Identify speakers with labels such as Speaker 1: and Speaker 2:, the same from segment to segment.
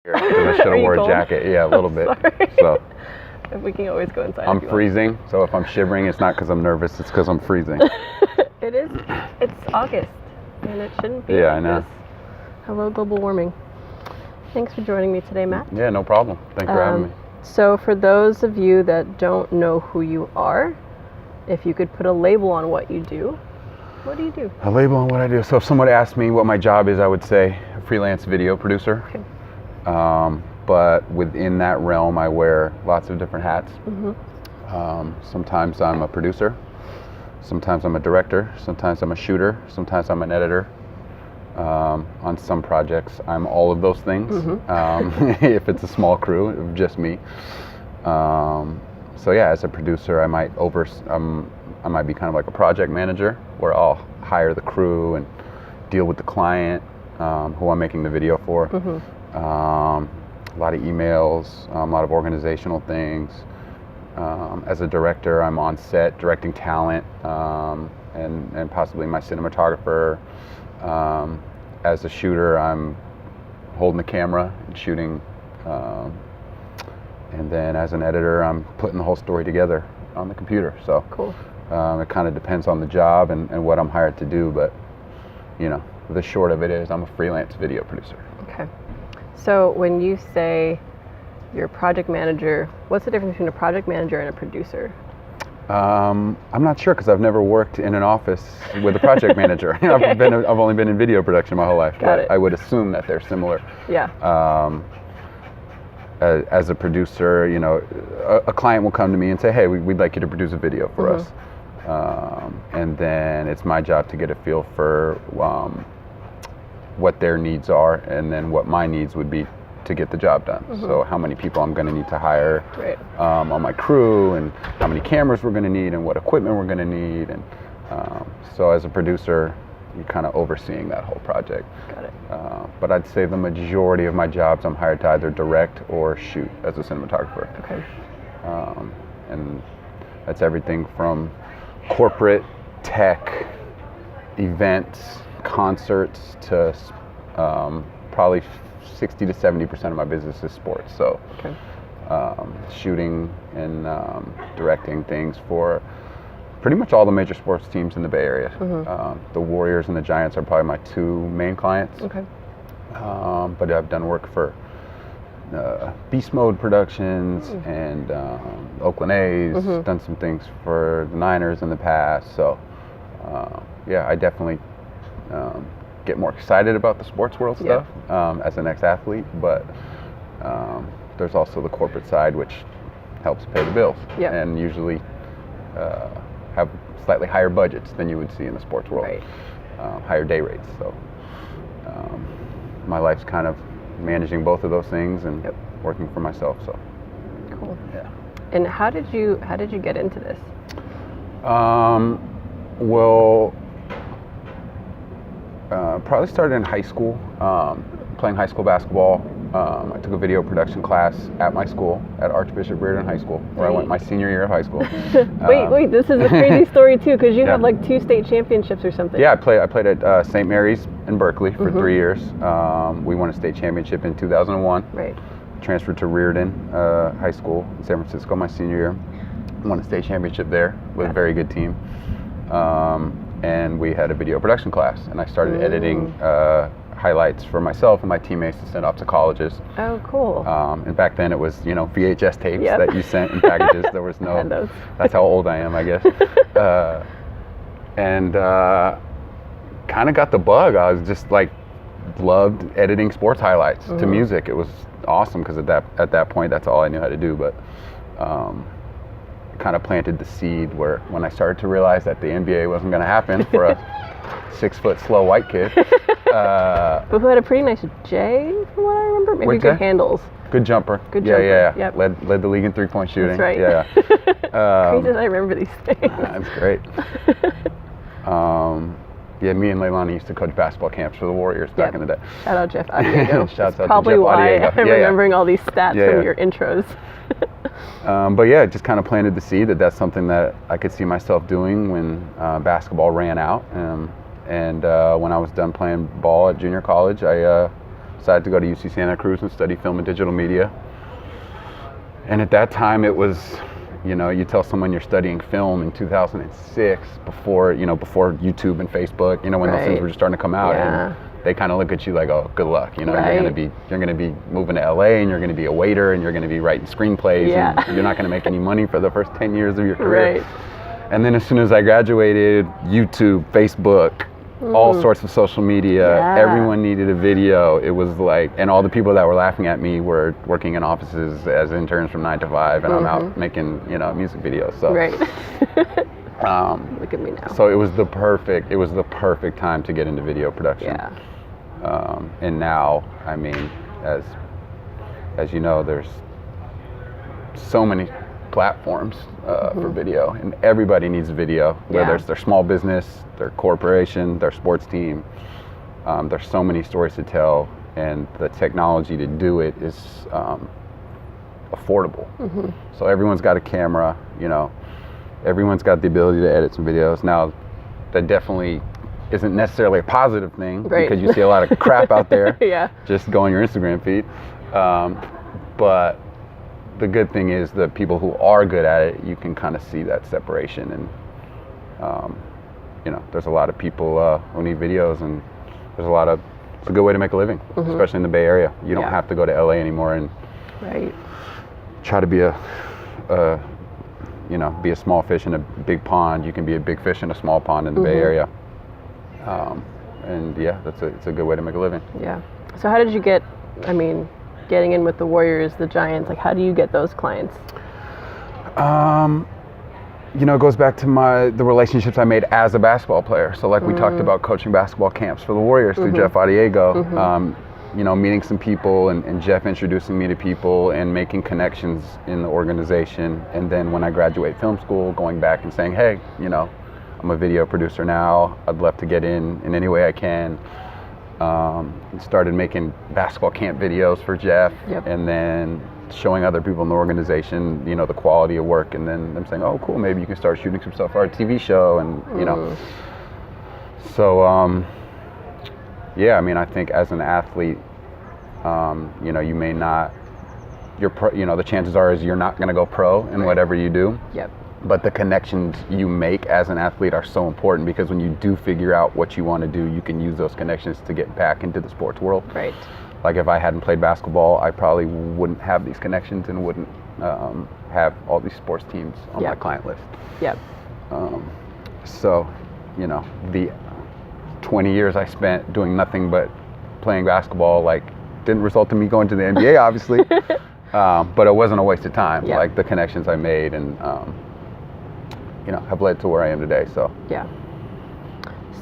Speaker 1: Because I should have wore a jacket. Yeah, a little bit.
Speaker 2: Sorry.
Speaker 1: So
Speaker 2: we can always go inside.
Speaker 1: I'm freezing. So if I'm shivering, it's not because I'm nervous. It's because I'm freezing.
Speaker 2: It is. It's August, and it shouldn't be.
Speaker 1: Yeah,
Speaker 2: like
Speaker 1: I know.
Speaker 2: This. Hello, global warming. Thanks for joining me today, Matt.
Speaker 1: Yeah, no problem. Thanks for having me.
Speaker 2: So for those of you that don't know who you are, if you could put a label on what you do, what do you do?
Speaker 1: A label on what I do. So if somebody asked me what my job is, I would say a freelance video producer.
Speaker 2: Okay.
Speaker 1: But within that realm, I wear lots of different hats.
Speaker 2: Mm-hmm.
Speaker 1: Sometimes I'm a producer. Sometimes I'm a director. Sometimes I'm a shooter. Sometimes I'm an editor. On some projects, I'm all of those things. Mm-hmm. If it's a small crew, just me. So yeah, as a producer, I might be kind of like a project manager, where I'll hire the crew and deal with the client who I'm making the video for. Mm-hmm. A lot of emails, a lot of organizational things. As a director, I'm on set directing talent and possibly my cinematographer. As a shooter, I'm holding the camera and shooting. And then as an editor, I'm putting the whole story together on the computer. So
Speaker 2: cool.
Speaker 1: It kind of depends on the job and what I'm hired to do. But, you know, the short of it is I'm a freelance video producer.
Speaker 2: Okay. So when you say you're a project manager, what's the difference between a project manager and a producer?
Speaker 1: I'm not sure because I've never worked in an office with a project manager. Okay. I've only been in video production my whole life.
Speaker 2: Got it.
Speaker 1: I would assume that they're similar.
Speaker 2: Yeah.
Speaker 1: As a producer, you know, a client will come to me and say, "Hey, we'd like you to produce a video for
Speaker 2: mm-hmm.
Speaker 1: us," and then it's my job to get a feel for what their needs are, and then what my needs would be to get the job done. Mm-hmm. So how many people I'm going to need to hire
Speaker 2: right.
Speaker 1: On my crew, and how many cameras we're going to need, and what equipment we're going to need, and so as a producer, you're kind of overseeing that whole project.
Speaker 2: Got it.
Speaker 1: But I'd say the majority of my jobs, I'm hired to either direct or shoot as a cinematographer.
Speaker 2: Okay.
Speaker 1: And that's everything from corporate, tech, events, concerts to probably 60 to 70% of my business is sports. So
Speaker 2: okay.
Speaker 1: Shooting and directing things for pretty much all the major sports teams in the Bay Area. Mm-hmm. The Warriors and the Giants are probably my two main clients.
Speaker 2: Okay.
Speaker 1: But I've done work for Beast Mode Productions and Oakland A's,
Speaker 2: mm-hmm.
Speaker 1: done some things for the Niners in the past. So yeah, I definitely get more excited about the sports world stuff as an ex-athlete, but there's also the corporate side, which helps pay the bills and usually have slightly higher budgets than you would see in the sports world,
Speaker 2: right.
Speaker 1: Higher day rates. So my life's kind of managing both of those things and working for myself. So
Speaker 2: cool.
Speaker 1: Yeah.
Speaker 2: And how did you get into this?
Speaker 1: Well, probably started in high school, playing high school basketball. I took a video production class at my school, at Archbishop Reardon High School, where I went my senior year of high school.
Speaker 2: Wait, this is a crazy story too, because you have like 2 state championships or something.
Speaker 1: Yeah, I played at St. Mary's in Berkeley for mm-hmm. 3 years. We won a state championship in 2001.
Speaker 2: Right.
Speaker 1: Transferred to Reardon High School in San Francisco my senior year. Won a state championship there with a very good team. And we had a video production class, and I started editing highlights for myself and my teammates to send off to colleges.
Speaker 2: Oh, cool.
Speaker 1: And back then it was, you know, VHS tapes that you sent in packages. There was no, that's how old I am, I guess. And kind of got the bug. I was just like, loved editing sports highlights to music. It was awesome because at that point, that's all I knew how to do. But kind of planted the seed where when I started to realize that the NBA wasn't going to happen for a 6-foot slow white kid.
Speaker 2: But who had a pretty nice J, from what I remember. Maybe good handles.
Speaker 1: Good jumper.
Speaker 2: Good jumper.
Speaker 1: Yeah.
Speaker 2: Yep.
Speaker 1: Led the league in 3-point shooting.
Speaker 2: That's right.
Speaker 1: Yeah.
Speaker 2: Crazy that I remember these things.
Speaker 1: That's great. Yeah, me and Leilani used to coach basketball camps for the Warriors back in the day.
Speaker 2: Shout out Jeff Adiego.
Speaker 1: Shouts out
Speaker 2: probably
Speaker 1: to Jeff
Speaker 2: why
Speaker 1: Adiego.
Speaker 2: I'm remembering all these stats from your intros.
Speaker 1: But yeah, it just kind of planted the seed that that's something that I could see myself doing when basketball ran out. And when I was done playing ball at junior college, I decided to go to UC Santa Cruz and study film and digital media. And at that time it was, you tell someone you're studying film in 2006 before YouTube and Facebook, when those things were just starting to come out.
Speaker 2: Yeah.
Speaker 1: And they kind of look at you like, oh, good luck.
Speaker 2: Right.
Speaker 1: You're going to be moving to LA, and you're going to be a waiter, and you're going to be writing screenplays, and you're not going to make any money for the first 10 years of your career.
Speaker 2: Right.
Speaker 1: And then as soon as I graduated, YouTube, Facebook, all sorts of social media, everyone needed a video. It was like, and all the people that were laughing at me were working in offices as interns from 9 to 5, and I'm out making, music videos. So
Speaker 2: Right. Look at me now.
Speaker 1: so it was the perfect time to get into video production.
Speaker 2: Yeah.
Speaker 1: And now, I mean, as you know, there's so many platforms for video, and everybody needs a video, whether it's their small business, their corporation, their sports team. There's so many stories to tell, and the technology to do it is affordable. So everyone's got a camera, everyone's got the ability to edit some videos. Now, that definitely isn't necessarily a positive thing, because you see a lot of crap out there just go on your Instagram feed. But the good thing is the people who are good at it, you can kind of see that separation. And, there's a lot of people who need videos, and it's a good way to make a living, especially in the Bay Area. You don't have to go to LA anymore and try to be be a small fish in a big pond. You can be a big fish in a small pond in the Bay Area. And it's a good way to make a living.
Speaker 2: Yeah. So how did you get, getting in with the Warriors, the Giants, like how do you get those clients?
Speaker 1: It goes back to the relationships I made as a basketball player. So like we talked about coaching basketball camps for the Warriors through Jeff Adiego, meeting some people and Jeff introducing me to people and making connections in the organization. And then when I graduate film school, going back and saying, hey, I'm a video producer now. I'd love to get in any way I can. Started making basketball camp videos for Jeff, and then showing other people in the organization, the quality of work, and then them saying, oh, cool, maybe you can start shooting some stuff for our TV show, and So, I think as an athlete, you may not, the chances are is you're not going to go pro in whatever you do. But the connections you make as an athlete are so important, because when you do figure out what you want to do, you can use those connections to get back into the sports world.
Speaker 2: Right.
Speaker 1: Like if I hadn't played basketball, I probably wouldn't have these connections and wouldn't have all these sports teams on my client list. So, the 20 years I spent doing nothing but playing basketball, didn't result in me going to the NBA, obviously, but it wasn't a waste of time. Like the connections I made and have led to where I am today. So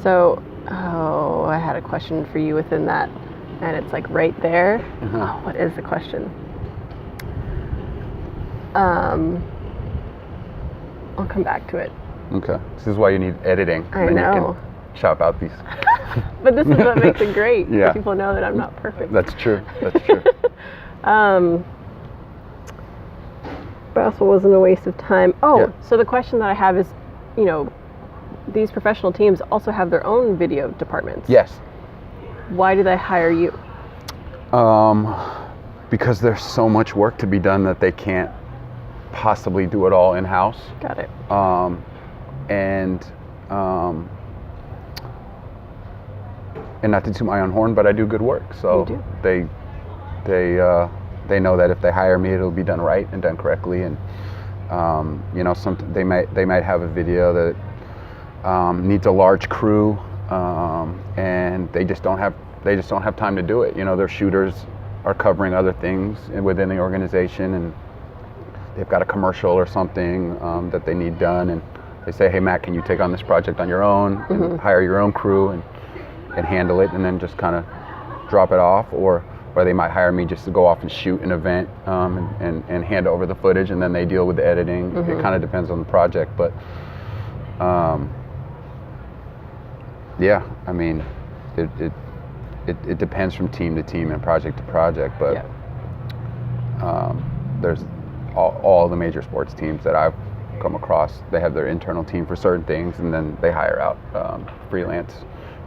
Speaker 2: So I had a question for you within that, and it's like right there. What is the question? I'll come back to it.
Speaker 1: Okay. This is why you need editing.
Speaker 2: I know.
Speaker 1: You can chop out these.
Speaker 2: But this is what makes it great. People know that I'm not perfect.
Speaker 1: That's true.
Speaker 2: Basketball wasn't a waste of time. So the question that I have is, these professional teams also have their own video departments.
Speaker 1: Yes.
Speaker 2: Why do they hire you?
Speaker 1: Because there's so much work to be done that they can't possibly do it all in-house.
Speaker 2: Got it.
Speaker 1: And not to toot my own horn, but I do good work. So they know that if they hire me, it'll be done right and done correctly. And they might have a video that needs a large crew, and they just don't have time to do it. Their shooters are covering other things within the organization, and they've got a commercial or something that they need done, and they say, hey Matt, can you take on this project on your own and hire your own crew and handle it, and then just kind of drop it off, or they might hire me just to go off and shoot an event and hand over the footage, and then they deal with the editing. It kind of depends on the project, but it depends from team to team and project to project, but there's all the major sports teams that I've come across, they have their internal team for certain things, and then they hire out freelance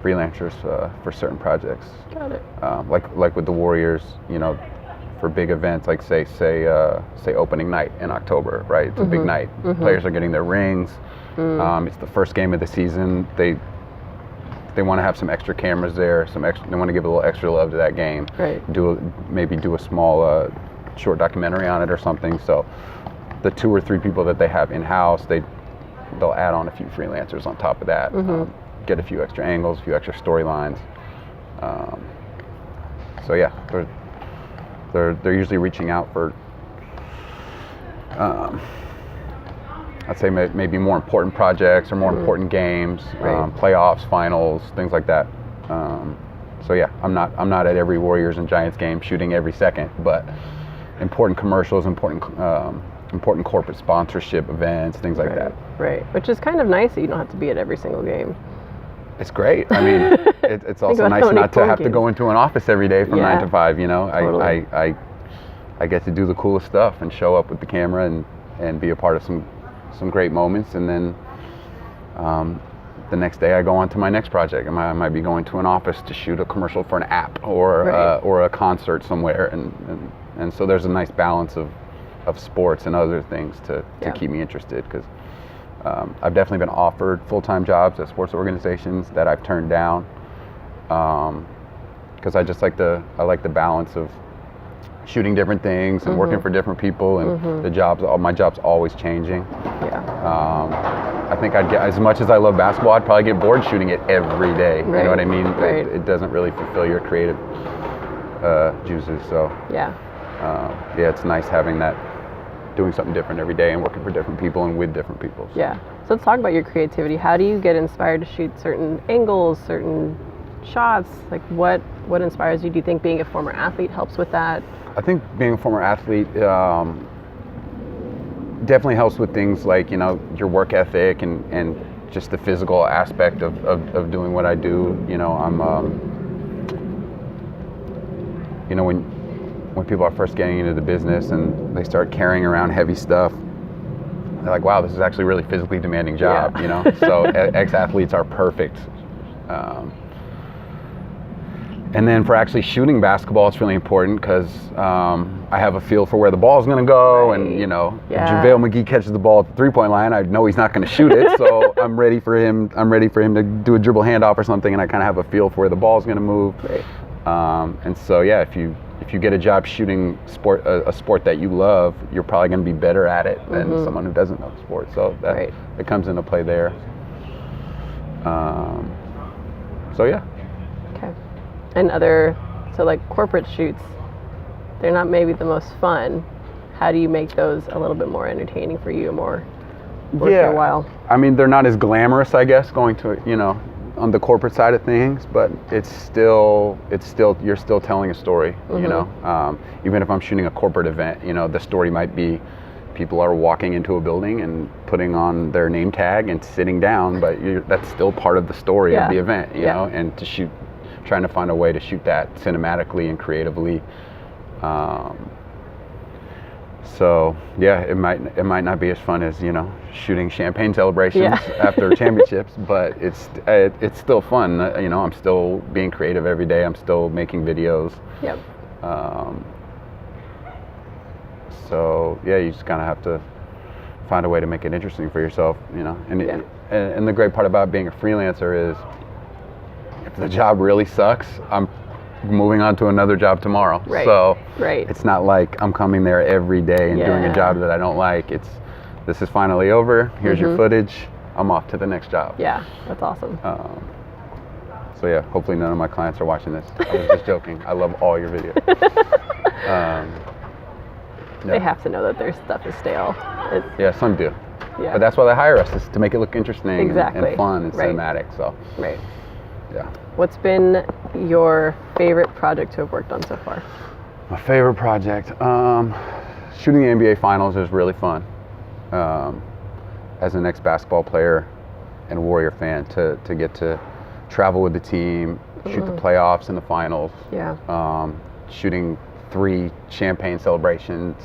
Speaker 1: freelancers for certain projects.
Speaker 2: Got it.
Speaker 1: Like with the Warriors, you know, for big events like say opening night in October, right? It's a big night. Players are getting their rings. It's the first game of the season. They want to have some extra cameras there. They want to give a little extra love to that game.
Speaker 2: Right.
Speaker 1: Maybe do a small short documentary on it or something. So the 2 or 3 people that they have in house, they'll add on a few freelancers on top of that. Get a few extra angles, a few extra storylines. So yeah, they're usually reaching out for, I'd say maybe more important projects or more important games, playoffs, finals, things like that. So yeah, I'm not at every Warriors and Giants game shooting every second, but important commercials, important corporate sponsorship events, things like that.
Speaker 2: Right, which is kind of nice that you don't have to be at every single game.
Speaker 1: It's great. I mean, it's also nice not to have to go into an office every day from 9 to 5. You know,
Speaker 2: Totally.
Speaker 1: I get to do the coolest stuff and show up with the camera and be a part of some great moments, and then the next day I go on to my next project. I might be going to an office to shoot a commercial for an app or a concert somewhere, and so there's a nice balance of sports and other things to keep me interested, because I've definitely been offered full-time jobs at sports organizations that I've turned down, because I like the balance of shooting different things and working for different people, and my job's always changing. I think I'd get, as much as I love basketball, I'd probably get bored shooting it every day. You know what I mean? It doesn't really fulfill your creative juices. So it's nice having that, doing something different every day and working for different people and with different people. So.
Speaker 2: Yeah. So let's talk about your creativity. How do you get inspired to shoot certain angles, certain shots? Like what inspires you? Do you think being a former athlete helps with that?
Speaker 1: I think being a former athlete definitely helps with things like, you know, your work ethic and just the physical aspect of doing what I do. You know, you know, when people are first getting into the business and they start carrying around heavy stuff, they're like, wow, this is actually a really physically demanding job, you know? So ex-athletes are perfect. And then for actually shooting basketball, it's really important because I have a feel for where the ball is going to go. And, you know, if JaVale McGee catches the ball at the three-point line, I know he's not going to shoot it. So I'm ready for him to do a dribble handoff or something, and I kind of have a feel for where the ball is going to move. And so, yeah, if you get a job shooting a sport that you love, you're probably going to be better at it than someone who doesn't know the sport. So that it comes into play there. So yeah.
Speaker 2: Okay. And so like corporate shoots, they're not maybe the most fun. How do you make those a little bit more entertaining for you, more worth your while?
Speaker 1: I mean, they're not as glamorous, I guess, going to, you know, on the corporate side of things, but it's still you're still telling a story, you know. Even if I'm shooting a corporate event, you know, the story might be people are walking into a building and putting on their name tag and sitting down, but that's still part of the story of the event, you know. And trying to find a way to shoot that cinematically and creatively. So yeah, it might not be as fun as, you know, shooting champagne celebrations after championships, but it's still fun. You know, I'm still being creative every day. I'm still making videos.
Speaker 2: Yep.
Speaker 1: So yeah, you just kind of have to find a way to make it interesting for yourself, you know. And the great part about being a freelancer is, if the job really sucks, I'm moving on to another job tomorrow. So it's not like I'm coming there every day and doing a job that I don't like. This is finally over. Here's your footage. I'm off to the next job.
Speaker 2: Yeah, that's awesome.
Speaker 1: So yeah, hopefully none of my clients are watching this. I was just joking. I love all your videos.
Speaker 2: They have to know that their stuff is stale.
Speaker 1: Yeah, some do. Yeah. But that's why they hire us, is to make it look interesting and fun and cinematic. So. Right. Yeah.
Speaker 2: What's been your favorite project to have worked on so far?
Speaker 1: My favorite project, shooting the NBA Finals is really fun. As an ex-basketball player and Warrior fan, to get to travel with the team, shoot the playoffs and the finals. Yeah. Shooting 3 champagne celebrations,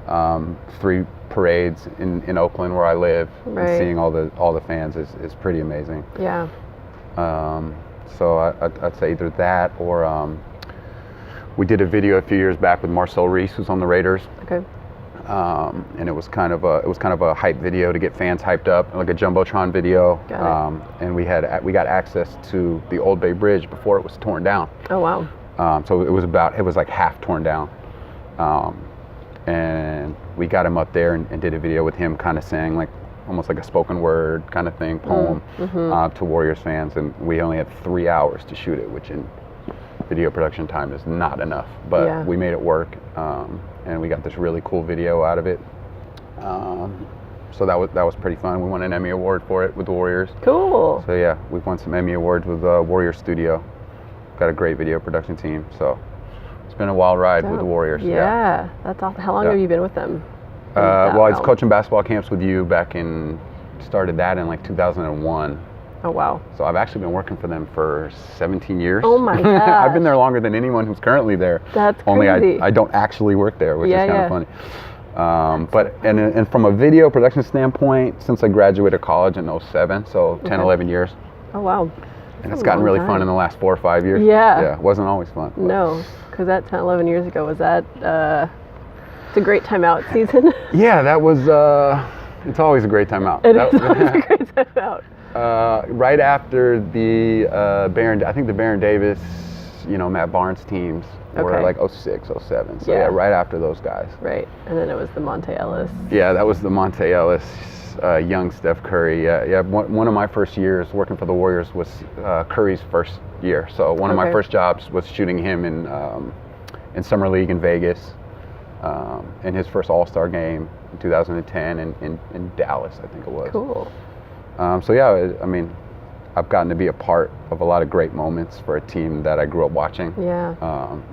Speaker 1: 3 parades in Oakland where I live, and seeing all the fans is pretty amazing.
Speaker 2: Yeah.
Speaker 1: So I'd say either that or we did a video a few years back with Marcel Reese, who's on the Raiders.
Speaker 2: Okay.
Speaker 1: And it was kind of a hype video to get fans hyped up, like a jumbotron video.
Speaker 2: Got it.
Speaker 1: And we got access to the Old Bay Bridge before it was torn down.
Speaker 2: Oh wow.
Speaker 1: So it was like half torn down. And we got him up there and did a video with him kind of saying like almost like a spoken word kind of thing, poem to Warriors fans. And we only had 3 hours to shoot it, which in video production time is not enough. But we made it work. And we got this really cool video out of it. So that was pretty fun. We won an Emmy Award for it with the Warriors.
Speaker 2: Cool.
Speaker 1: So yeah, we've won some Emmy Awards with Warrior Studio. Got a great video production team. So it's been a wild ride with the Warriors.
Speaker 2: Yeah, that's awesome. How long have you been with them?
Speaker 1: Well, I was coaching basketball camps with you started that in like 2001.
Speaker 2: Oh wow.
Speaker 1: So I've actually been working for them for 17 years.
Speaker 2: Oh my god.
Speaker 1: I've been there longer than anyone who's currently there.
Speaker 2: That's
Speaker 1: Only
Speaker 2: crazy.
Speaker 1: I don't actually work there, which is kind of funny. But and from a video production standpoint, since I graduated college in 07, so 10, 11 years.
Speaker 2: Oh wow.
Speaker 1: And it's gotten really fun in the last 4 or 5 years.
Speaker 2: Yeah.
Speaker 1: It wasn't always fun. But.
Speaker 2: No, because that 10, 11 years ago, was that, it's a great time out season?
Speaker 1: Yeah, that was, it's always a great time out.
Speaker 2: It is always a great time out.
Speaker 1: Right after the I think the Baron Davis, Matt Barnes teams were like 06, 07. So yeah, right after those guys.
Speaker 2: Right, and then it was the Monte Ellis.
Speaker 1: Yeah, that was the Monte Ellis, young Steph Curry. Yeah. One of my first years working for the Warriors was Curry's first year. So one of my first jobs was shooting him in summer league in Vegas, in his first All-Star game in 2010 in Dallas, I think it was.
Speaker 2: Cool.
Speaker 1: So yeah, I mean, I've gotten to be a part of a lot of great moments for a team that I grew up watching.
Speaker 2: Yeah.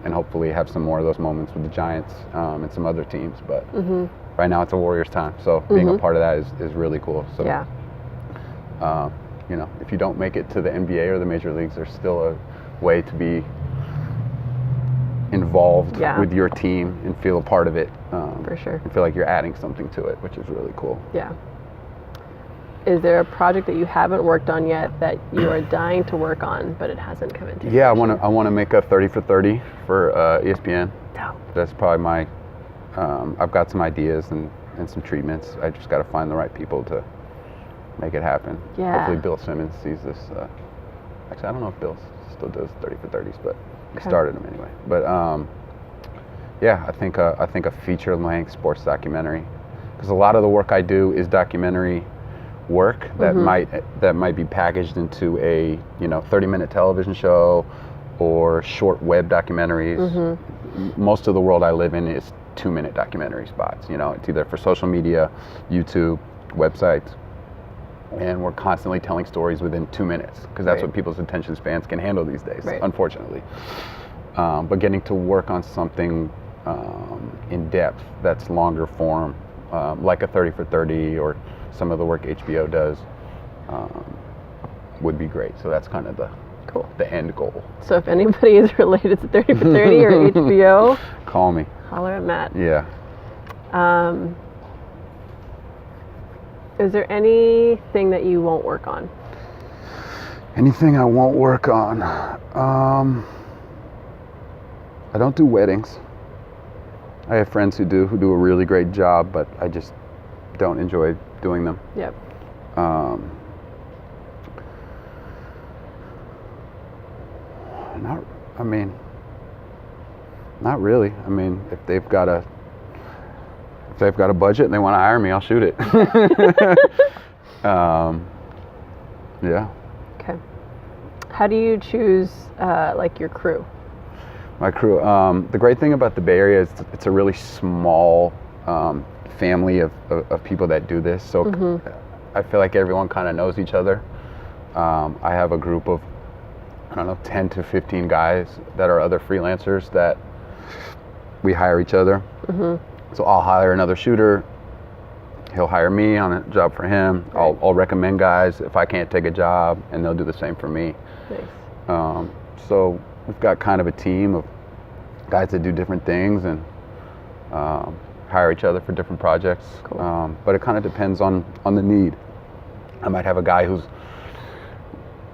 Speaker 1: And hopefully have some more of those moments with the Giants and some other teams. But right now it's a Warriors time, so being a part of that is really cool. So
Speaker 2: yeah.
Speaker 1: If you don't make it to the NBA or the major leagues, there's still a way to be involved with your team and feel a part of it.
Speaker 2: For sure.
Speaker 1: And feel like you're adding something to it, which is really cool.
Speaker 2: Yeah. Is there a project that you haven't worked on yet that you are dying to work on, but it hasn't come into?
Speaker 1: Yeah, I want to make a 30 for 30 for ESPN.
Speaker 2: Dope.
Speaker 1: That's probably my. I've got some ideas and some treatments. I just got to find the right people to make it happen.
Speaker 2: Yeah.
Speaker 1: Hopefully, Bill Simmons sees this. Actually, I don't know if Bill still does 30 for 30s, but he started them anyway. But yeah, I think a feature-length sports documentary, because a lot of the work I do is documentary work that might be packaged into a 30-minute television show or short web documentaries. Most of the world I live in is 2-minute documentary spots. It's either for social media, YouTube, websites, and we're constantly telling stories within 2 minutes because that's what people's attention spans can handle these days, unfortunately. But getting to work on something in depth that's longer form, like a 30 for 30 or some of the work HBO does, would be great. So that's kind of the end goal.
Speaker 2: So if anybody is related to 30 for 30 or HBO,
Speaker 1: call me.
Speaker 2: Holler at Matt.
Speaker 1: Yeah.
Speaker 2: Is there anything that you won't work on?
Speaker 1: Anything I won't work on? I don't do weddings. I have friends who do a really great job, but I just don't enjoy doing them.
Speaker 2: Yep.
Speaker 1: Not really. I mean, if they've got a budget and they want to hire me, I'll shoot it. Yeah.
Speaker 2: Okay. How do you choose like your crew?
Speaker 1: My crew. The great thing about the Bay Area is it's a really small family of people that do this. So I feel like everyone kind of knows each other. I have a group of, 10 to 15 guys that are other freelancers that we hire each other. So I'll hire another shooter. He'll hire me on a job for him.
Speaker 2: Right.
Speaker 1: I'll recommend guys if I can't take a job, and they'll do the same for me.
Speaker 2: Nice.
Speaker 1: So we've got kind of a team of guys that do different things and hire each other for different projects.
Speaker 2: Cool.
Speaker 1: But it kind of depends on the need. I might have a guy who's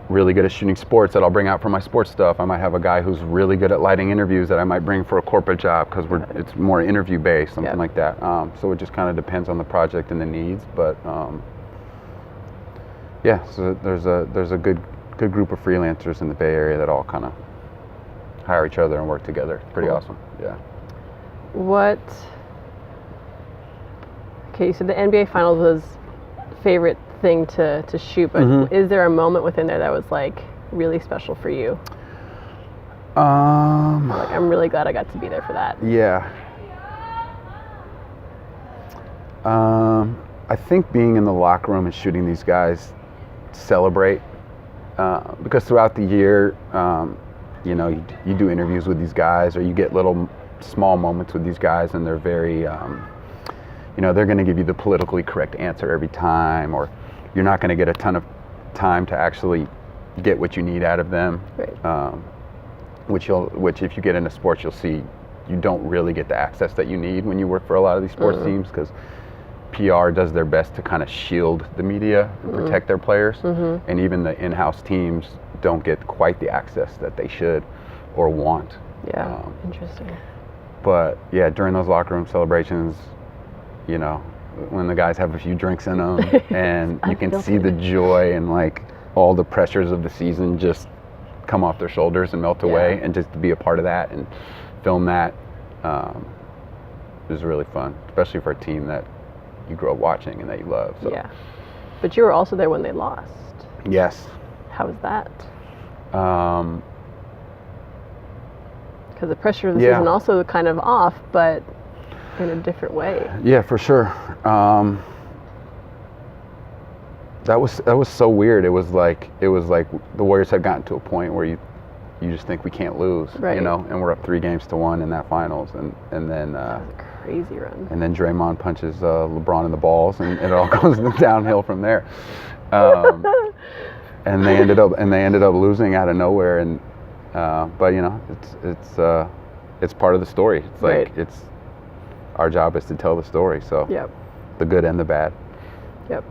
Speaker 1: really good at shooting sports that I'll bring out for my sports stuff. I might have a guy who's really good at lighting interviews that I might bring for a corporate job because it's more interview based, something like that. So it just kind of depends on the project and the needs. But yeah, so there's a good group of freelancers in the Bay Area that all kind of hire each other and work together. It's pretty awesome. Yeah.
Speaker 2: Okay, so the NBA Finals was favorite thing to shoot, but is there a moment within there that was like really special for you? Like, I'm really glad I got to be there for that.
Speaker 1: Yeah. I think being in the locker room and shooting these guys celebrate, because throughout the year, you know, you do interviews with these guys, or you get little small moments with these guys, and they're very, you know, they're going to give you the politically correct answer every time, or you're not going to get a ton of time to actually get what you need out of them.
Speaker 2: Right.
Speaker 1: Which if you get into sports, you'll see you don't really get the access that you need when you work for a lot of these sports teams, because PR does their best to kind of shield the media and protect their players, and even the in-house teams don't get quite the access that they should or want.
Speaker 2: Yeah, interesting.
Speaker 1: But yeah, during those locker room celebrations, you know, when the guys have a few drinks in them and you can see the joy and like all the pressures of the season just come off their shoulders and melt away, and just to be a part of that and film that is really fun, especially for a team that you grew up watching and that you love. So.
Speaker 2: Yeah. But you were also there when they lost.
Speaker 1: Yes.
Speaker 2: How was that? Because the pressure of the season also kind of off, but in a different way.
Speaker 1: Yeah, for sure. That was so weird. It was like the Warriors had gotten to a point where you just think we can't lose, you know, and we're up 3-1 in that finals, and then
Speaker 2: that was a crazy run.
Speaker 1: And then Draymond punches LeBron in the balls, and it all goes downhill from there. And they ended up losing out of nowhere, and but you know, it's part of the story. It's like it's our job is to tell the story. So the good and the bad.
Speaker 2: Yep.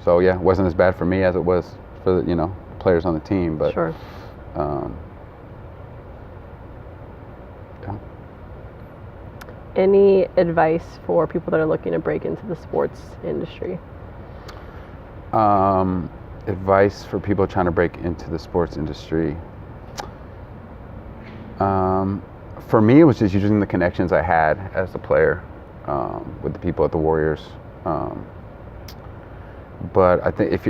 Speaker 1: So yeah, it wasn't as bad for me as it was for the, you know, players on the team, but
Speaker 2: sure.
Speaker 1: Yeah.
Speaker 2: Any advice for people that are looking to break into the sports industry?
Speaker 1: Advice for people trying to break into the sports industry. For me, it was just using the connections I had as a player with the people at the Warriors. But I think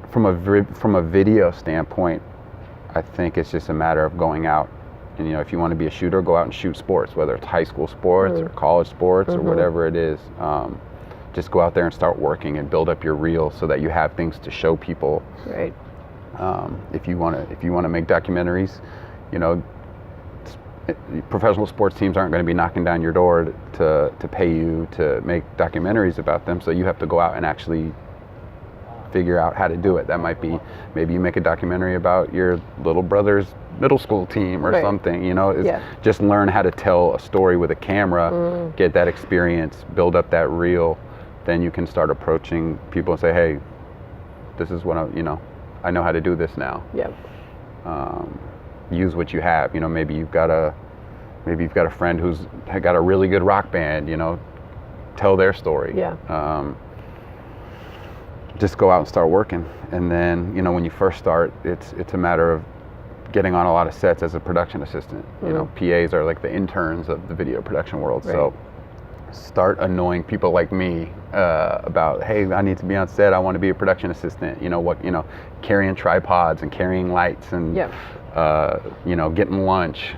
Speaker 1: from a video standpoint, I think it's just a matter of going out. And, you know, if you want to be a shooter, go out and shoot sports, whether it's high school sports or college sports or whatever it is. Just go out there and start working and build up your reel so that you have things to show people.
Speaker 2: Right.
Speaker 1: If you want to make documentaries, you know, professional sports teams aren't going to be knocking down your door to pay you to make documentaries about them. So you have to go out and actually figure out how to do it. That might be, maybe you make a documentary about your little brother's middle school team or something, you know. Just learn how to tell a story with a camera, get that experience, build up that reel. Then you can start approaching people and say, hey, this is what I know how to do this now.
Speaker 2: Yep.
Speaker 1: Use what you have. You know, maybe you've got a friend who's got a really good rock band, you know, tell their story.
Speaker 2: Yeah.
Speaker 1: Just go out and start working. And then, you know, when you first start, it's a matter of getting on a lot of sets as a production assistant. You know, PAs are like the interns of the video production world. So start annoying people like me about, hey, I need to be on set. I want to be a production assistant. You know, carrying tripods and carrying lights and, you know, getting lunch,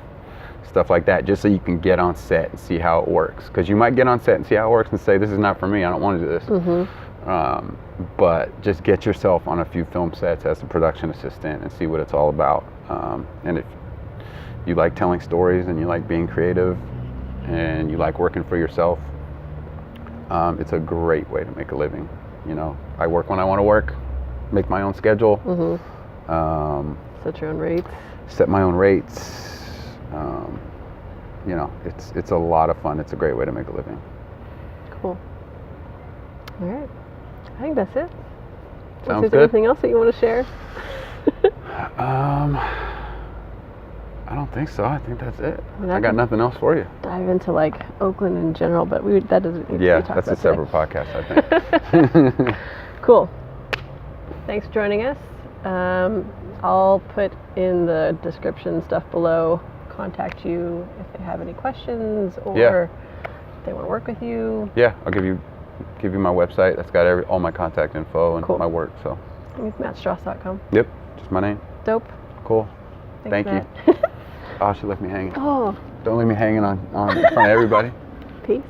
Speaker 1: stuff like that, just so you can get on set and see how it works. Because you might get on set and see how it works and say, this is not for me. I don't want to do this. But just get yourself on a few film sets as a production assistant and see what it's all about. And if you like telling stories and you like being creative and you like working for yourself, it's a great way to make a living. You know, I work when I want to work, make my own schedule,
Speaker 2: set your own rates.
Speaker 1: Set my own rates. You know, it's a lot of fun. It's a great way to make a living.
Speaker 2: Cool. All right. I think that's it.
Speaker 1: Sounds
Speaker 2: Is
Speaker 1: good.
Speaker 2: there anything else that you want to share?
Speaker 1: I don't think so. I think that's it.
Speaker 2: mean,
Speaker 1: I got nothing else for you.
Speaker 2: Dive into like Oakland in general, but that doesn't need to
Speaker 1: Yeah,
Speaker 2: be talked
Speaker 1: that's a
Speaker 2: about today.
Speaker 1: separate podcast, I think.
Speaker 2: Cool. Thanks for joining us. I'll put in the description stuff below. Contact you if they have any questions or if they want to work with you.
Speaker 1: Yeah, I'll give you my website. That's got all my contact info and
Speaker 2: Cool.
Speaker 1: my work. So.
Speaker 2: It's mattstraus.com.
Speaker 1: Yep, just my name.
Speaker 2: Dope.
Speaker 1: Cool.
Speaker 2: Thanks,
Speaker 1: Thank you.
Speaker 2: Matt.
Speaker 1: Oh, she left me hanging.
Speaker 2: Oh,
Speaker 1: Don't leave me hanging on in front of everybody.
Speaker 2: peace.